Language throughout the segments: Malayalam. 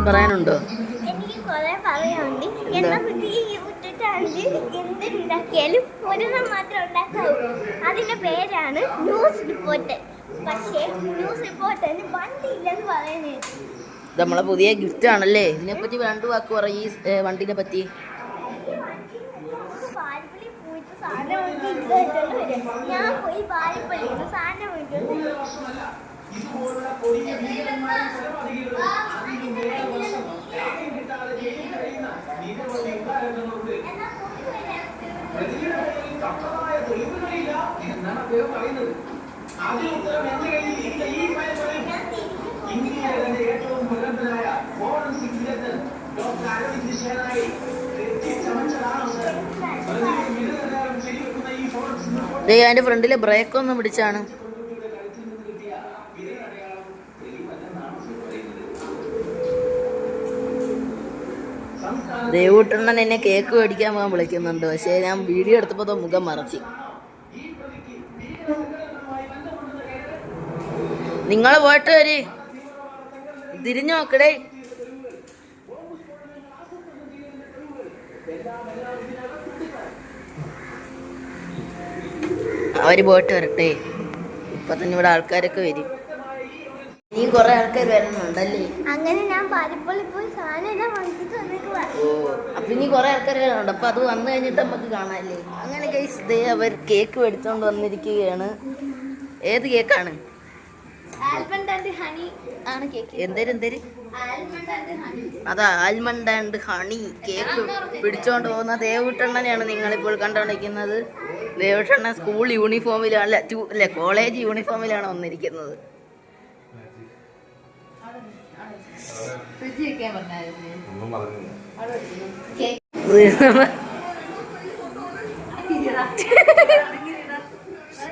പറയാനുണ്ടോ? എനിക്ക് കുറെ പറയാനുണ്ട്. എന്നാ എന്തുണ്ടാക്കിയാലും ഒരെണ്ണം മാത്രം ഉണ്ടാക്കാവൂ. അതിന്റെ പേരാണ് ന്യൂസ് റിപ്പോർട്ടർ. പക്ഷേ ന്യൂസ് റിപ്പോർട്ടറിന് വണ്ടി ഇല്ലെന്ന് പറയുന്നത്. നമ്മളെ പുതിയ ഗിഫ്റ്റ് ആണല്ലേ. ഇതിനെപ്പറ്റി രണ്ടു വാക്ക് പറയും. ഈ വണ്ടിനെ പറ്റി ഞാൻ പോയി പാരിപ്പള്ളിന്ന് സാധനം വീട്ടിൽ അതിന്റെ ഫ്രണ്ടിലെ ബ്രേക്ക് ഒന്ന് പിടിച്ചാണ്. ദേവൂട്ടണ്ണൻ എന്നെ കേക്ക് മേടിക്കാൻ പോകാൻ വിളിക്കുന്നുണ്ട്. പക്ഷേ ഞാൻ വീഡിയോ എടുത്തപ്പോ മുഖം മറച്ച്. നിങ്ങൾ പോയിട്ട് വരി, തിരിഞ്ഞു നോക്കടേ. അവര് പോയിട്ട് വരട്ടെ. ഇപ്പൊ തന്നെ ഇവിടെ ആൾക്കാരൊക്കെ വരും. നീ കൊറേ ആൾക്കാർ വരണുണ്ടല്ലേ? അങ്ങനെ ഞാൻ പാരിപ്പള്ളി പോയി സാധനം വാങ്ങിച്ചിട്ട് വന്നേക്കുവാ. ഓ, അപ്പൊ ഇനി കൊറേ ആൾക്കാർ വരണുണ്ട്. അപ്പൊ അത് വന്നു കഴിഞ്ഞിട്ട് നമുക്ക് കാണാല്ലേ. അങ്ങനെ ഗൈസ്, ദേ അവർ കേക്ക് മേടിച്ചോണ്ട് വന്നിരിക്കുകയാണ്. ഏത് കേക്കാണ്? ആൽമണ്ട് ആൻഡ് ഹണി ആണ് കേക്ക്. എന്തേര്? Almond and honey. അതാ, ആൽമണ്ട് ആൻഡ് ഹണി കേക്ക് പിടിച്ചോണ്ട് പോകുന്ന ദേവുട്ടണ്ണനെയാണ് നിങ്ങളിപ്പോൾ കണ്ടുകൊണ്ടിരിക്കുന്നത്. ദേവുട്ടണ്ണൻ സ്കൂൾ യൂണിഫോമിലാണ്, അല്ല കോളേജ് യൂണിഫോമിലാണ് വന്നിരിക്കുന്നത്.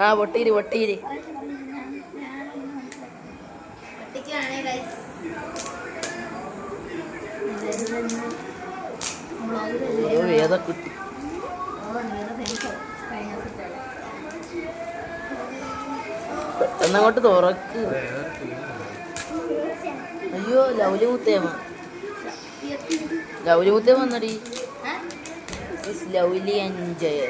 ആ, പൊട്ടീര് ഏതാ കുട്ടി? പെട്ടെന്നങ്ങോട്ട് തുറക്ക്. അയ്യോ, ലൗലി മുത്തേമ വന്നടി. ലൗലി എൻജോയ്.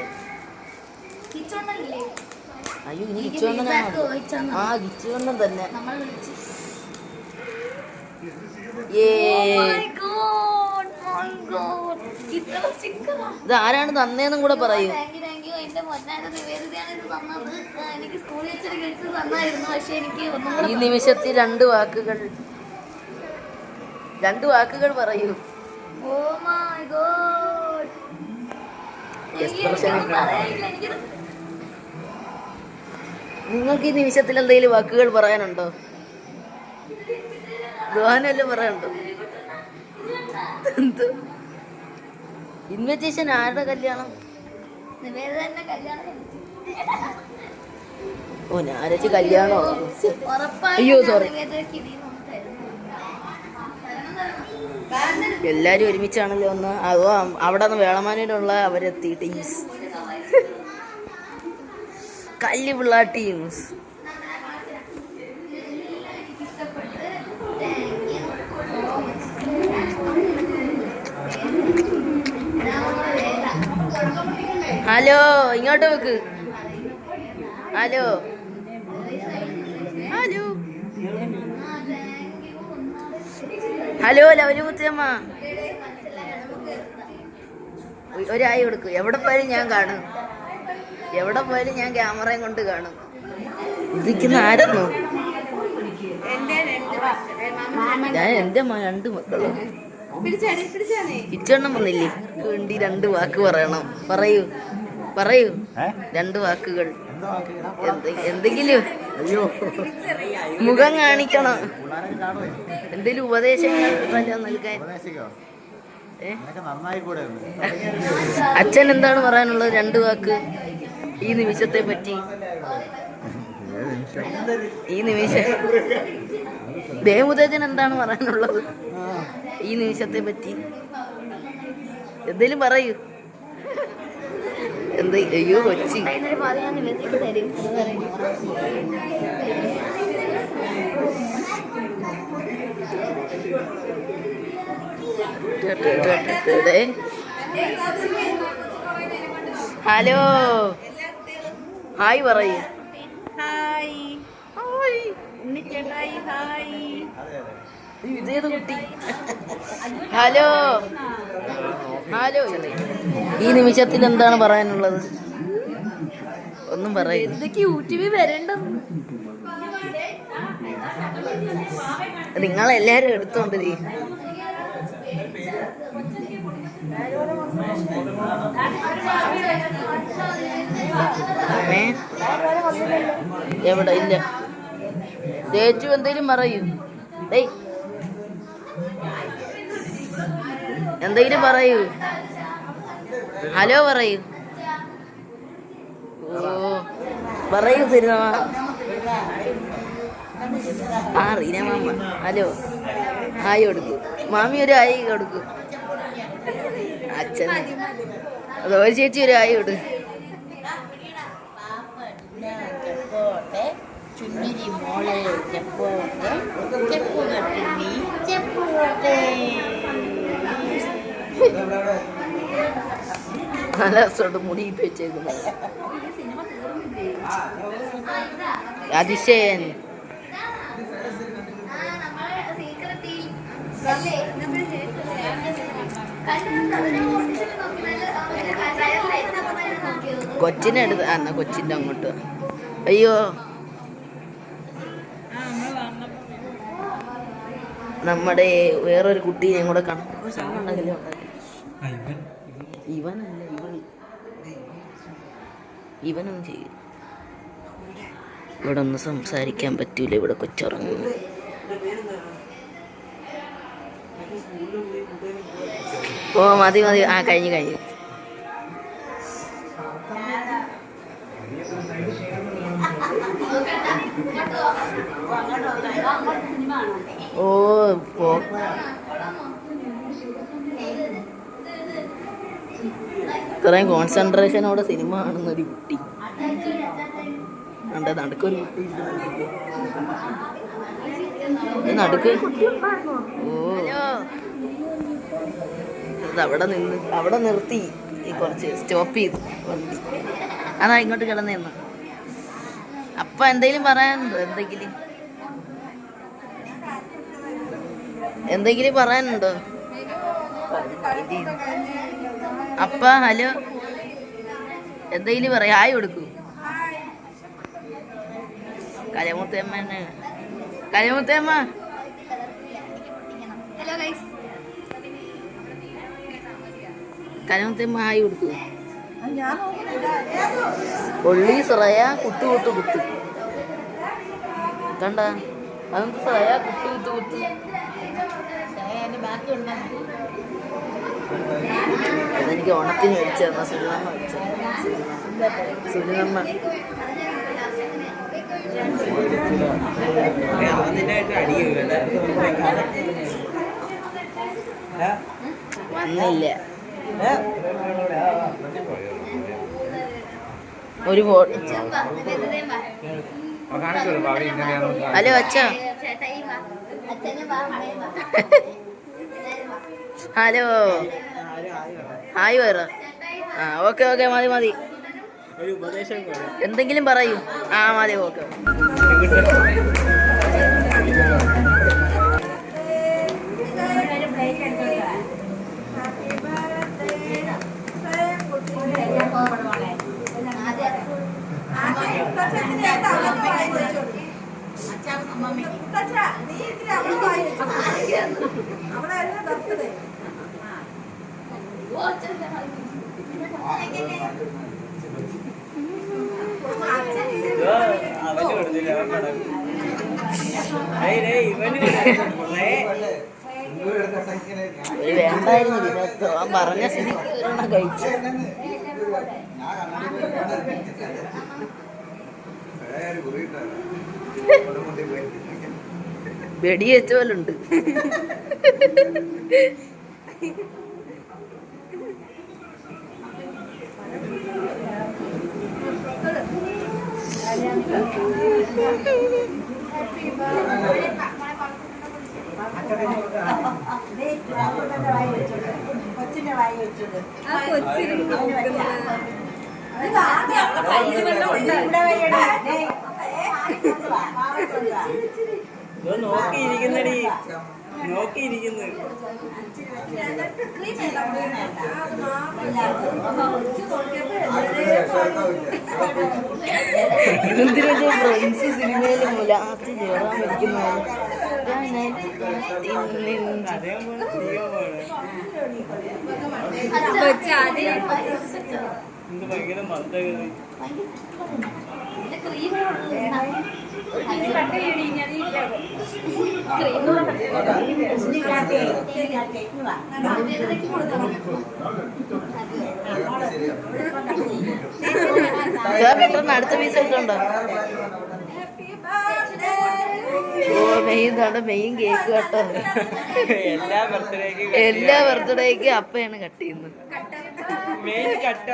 അയ്യോ, ഇനി കിച്ചുവണ്ണനാണ്. ആ, കിച്ചുവണ്ണൻ തന്നെ. ഇത് ആരാണ് തന്നേന്നും കൂടെ പറയൂ. ഈ നിമിഷത്തിൽ രണ്ട് വാക്കുകൾ പറയൂ. നിങ്ങൾക്ക് ഈ നിമിഷത്തിൽ എന്തെങ്കിലും വാക്കുകൾ പറയാനുണ്ടോ? ദ്വാനല്ലേ പറയാനുണ്ടോ? ഇൻവിറ്റേഷൻ ആരുടെ കല്യാണം? ഓ, ഞായറാഴ്ച കല്യാണോ? അയ്യോ, സോറി. എല്ലാരും ഒരുമിച്ചാണല്ലോ ഒന്ന്. അതോ അവിടെ നിന്ന് വേളമാനിലുള്ള അവരെത്തി ടീംസ്, കല്ലുപിള്ള ടീംസ്. ഹലോ, ഇങ്ങോട്ട് വെക്ക്. ഹലോ ലവലി മുത്തമ്മ, ഒരായി കൊടുക്കും. എവിടെ പോയാലും ഞാൻ കാണും. എവിടെ പോയാലും ഞാൻ ക്യാമറയും കൊണ്ട് കാണും. ഇരിക്കുന്ന ആരെന്നോ? ഞാൻ എൻ്റെ രണ്ട് മക്കളും. കിച്ചെണ്ണം വന്നില്ലേ? വേണ്ടി രണ്ട് വാക്ക് പറയണം. പറയൂ രണ്ട് വാക്കുകൾ. എന്തെങ്കിലും മുഖം കാണിക്കണം. എന്തെങ്കിലും ഉപദേശങ്ങൾ നൽകാൻ. അച്ഛൻ എന്താണ് പറയാനുള്ളത്? രണ്ട് വാക്ക് ഈ നിമിഷത്തെ പറ്റി. ഈ നിമിഷം ദേവമുദേജൻ എന്താണ് പറയാനുള്ളത് ഈ നിമിഷത്തെ പറ്റി? എന്തേലും പറയൂ. അയ്യോ കൊച്ചി. ഹലോ ഹായ് പറയൂ. Hi hi. ഉണ്ണിച്ചേട്ടായി ഹായ്. ഇതേത് കുട്ടി? Hello hello. ഈ നിമിഷത്തിൽ എന്താണ് പറയാനുള്ളത്? ഒന്നും പറയില്ല. എന്തൊക്കെ യൂട്യൂബിൽ വരണ്ട. നിങ്ങളെല്ലാരും എടുത്തോണ്ട് എവിടെ ഇല്ല. ചേച്ചു എന്തേലും പറയൂ. എന്തെങ്കിലും പറയൂ. ഹലോ പറയൂ. ഓ പറയൂ തരുന്നമ്മ. ആ റീന മാമ ഹലോ ഹായ് കൊടുക്കൂ. മാമി ഒരു ഹായ് കൊടുക്കൂ. അച്ഛൻ റോജി ചേച്ചി ഒരു ഹായ് കൊടുക്കും. നല്ല രസമുണ്ട് മുടി വെച്ചേക്കുന്നത്. അതിശയൻ കൊച്ചിനെ എടുത്ത് എന്നാ കൊച്ചിൻ്റെ അങ്ങോട്ട്. അയ്യോ നമ്മുടെ വേറൊരു കുട്ടീനെ കൂടെ കാണുന്നുണ്ടല്ലോ. ഇവനല്ല ഇവനൊന്നും ചെയ്യും. ഇവിടെ ഒന്നും സംസാരിക്കാൻ പറ്റൂല. ഇവിടെ കൊച്ചിറങ്ങുന്നു. ഓ മതി മതി. ആ കഴിഞ്ഞു. ഓ ഇത്രയും കോൺസെൻട്രേഷനോടെ സിനിമ കാണുന്നൊരു കുട്ടി. നടുക്കൊരു കുട്ടി നടുക്ക്. ഓ അവിടെ നിർത്തി കുറച്ച് സ്റ്റോപ്പ് ചെയ്തു വണ്ടി. അതാ ഇങ്ങോട്ട് കിടന്നേന്ന്. അപ്പ എന്തെങ്കിലും പറയാനുണ്ടോ? എന്തെങ്കിലും പറയാനുണ്ടോ? അപ്പ ഹലോ എന്തെങ്കിലും പറയാ. ഹായ് കൊടുക്കൂ. കലമുത്തമ്മ കലമുത്തമ്മ ഹായ് കൊടുക്കൂ. ഒള്ളി ശ്രയ കുത്ത് കണ്ട അതെന്ത് ശ്രയ കുത്ത്. അതെനിക്ക് ഓണത്തിന് മേടിച്ചു തന്ന സുനിതമ്മ. വന്നില്ല. ഒരു ഹലോ അച്ഛാ. ഹലോ ഹായ് വേറ. ആ ഓക്കെ മതി. എന്തെങ്കിലും പറയൂ. ആ മതി. ഓക്കെ വേണ്ടായിരുന്നു. പിന്നെ പറഞ്ഞ സ്ഥിതിക്ക് കഴിച്ചു. വെടിയേറ്റ പോലുണ്ട്. കൊച്ചിന്റെ വായി വെച്ചത് നോക്കിയിരിക്കുന്നടി നോക്കിയിരിക്കുന്നു. എന്തിനൊക്കെ ഫ്രണ്ട്സ് സിനിമയിൽ ലാസ്റ്റ് ചേരാൻ പറ്റുന്നത് ഭയങ്കര മന്ദഗതി. പെട്ടെന്ന് അടുത്ത പീസ് എടുക്കണ്ടോ? ഓ മെയിൻ ആണ് മെയിൻ കേക്ക് കേട്ടോ. എല്ലാ ബർത്ത്ഡേക്കും അപ്പയാണ് കട്ട് ചെയ്യുന്നത്. മെയിൻ കട്ട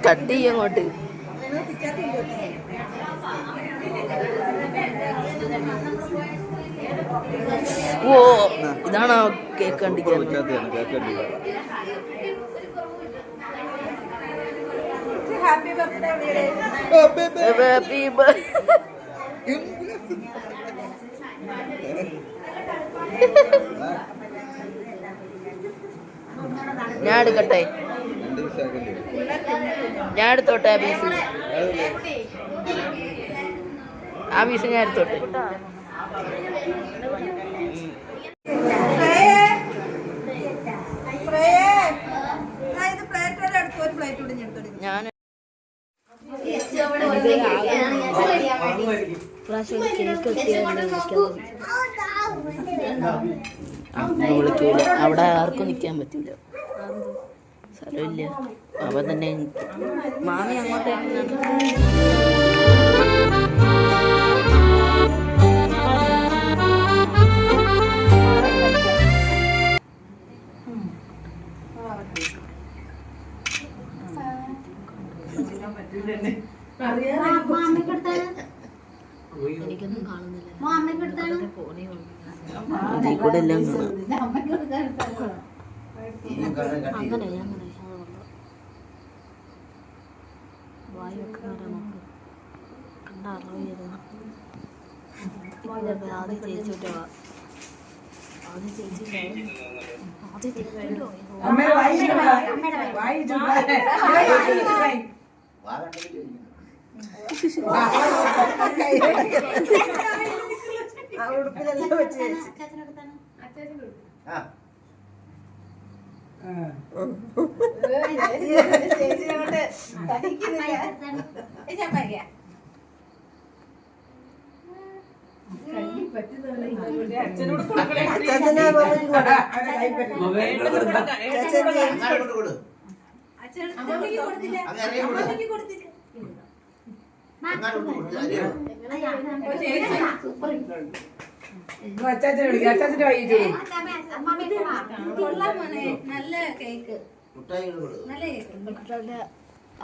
കട്ട് ചെയ്യും അങ്ങോട്ട്. ഓ ഇതാണോ കേക്ക് കണ്ടിക്കാൻ? Happy birthday happy birthday. ഞാൻ എടുക്കട്ടെ, ഞാൻ എടുത്തോട്ടെ ആ പീസ്. ആ പീസ് ഞാൻ എടുത്തോട്ടെ. ഞാൻ വിളിക്കൂല, അവിടെ ആർക്കും നിൽക്കാൻ പറ്റൂല, സ്ഥലമില്ല. അവൻ തന്നെ മാമി അങ്ങോട്ടേക്ക് എനിക്കൊന്നും കാണുന്നില്ല. കൂടെ എല്ലാം അങ്ങനെ വായി വെക്കുന്നവരെ നോക്ക് കണ്ടറിയാം. ആദ്യം ചേച്ചിട്ടോ ആദ്യം ചേച്ചി ആദ്യം ചേച്ചിട്ടോ ഉടുപ്പിലെല്ലാം വെച്ച്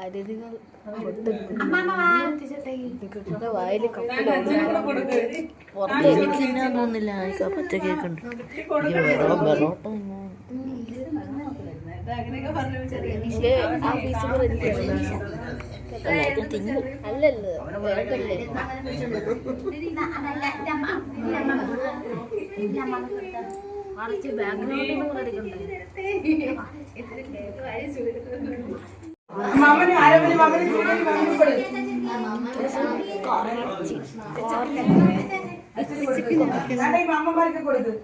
അരുതികൾ വായിൽ പുറത്ത് എനിക്ക് തിന്നാൻ തോന്നില്ല. എനിക്ക് പച്ച കേക്ക് ഉണ്ട്. ബെറോട്ട അല്ലല്ലോ അമ്മമാർക്ക് കൊടുക്കും.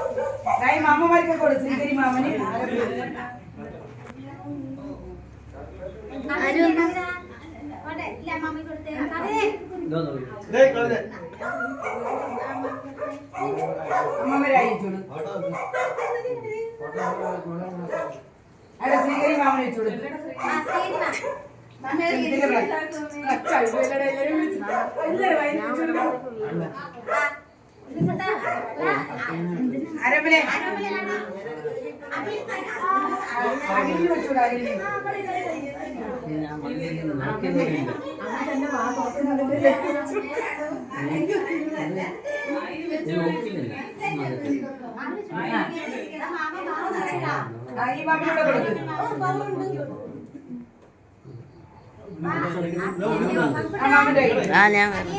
ചേച്ചന്റെ മാമമാർക്ക് കൊടുത്തു. ശ്രീകരി മാമന് അമ്മമ്മരെ അയച്ചോളൂ. അവിടെ ശ്രീകരി മാമനെ വെച്ചോളൂ. അരമനെ അരിഞ്ഞു വെച്ചോളൂ. അരിഞ്ഞു ഈ മാമനോട് കൊടുക്കും. ആ മാമന്റെ കയ്യിൽ. ആ ഞാൻ വരാം.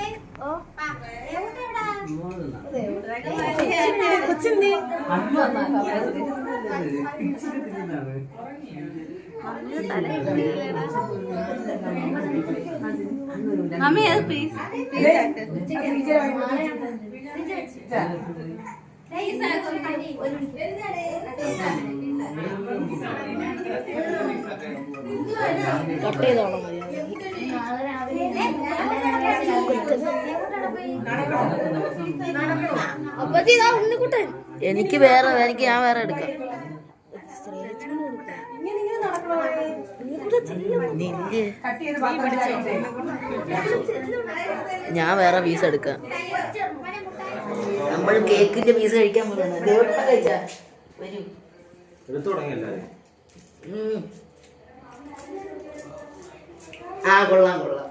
മമ്മി അത് പ്ലീസ് കട്ട് ചെയ്തോളാം മതി. എനിക്ക് വേറെ ഞാൻ വേറെ എടുക്കാം. നില്ല്. ഞാൻ വേറെ പീസ് എടുക്കാം. നമ്മൾ കേക്കിന്റെ പീസ് കഴിക്കാൻ പോകുന്നത് ദേവട്ട കഴിച്ചാ വരൂ. ആ കൊള്ളാം കൊള്ളാം.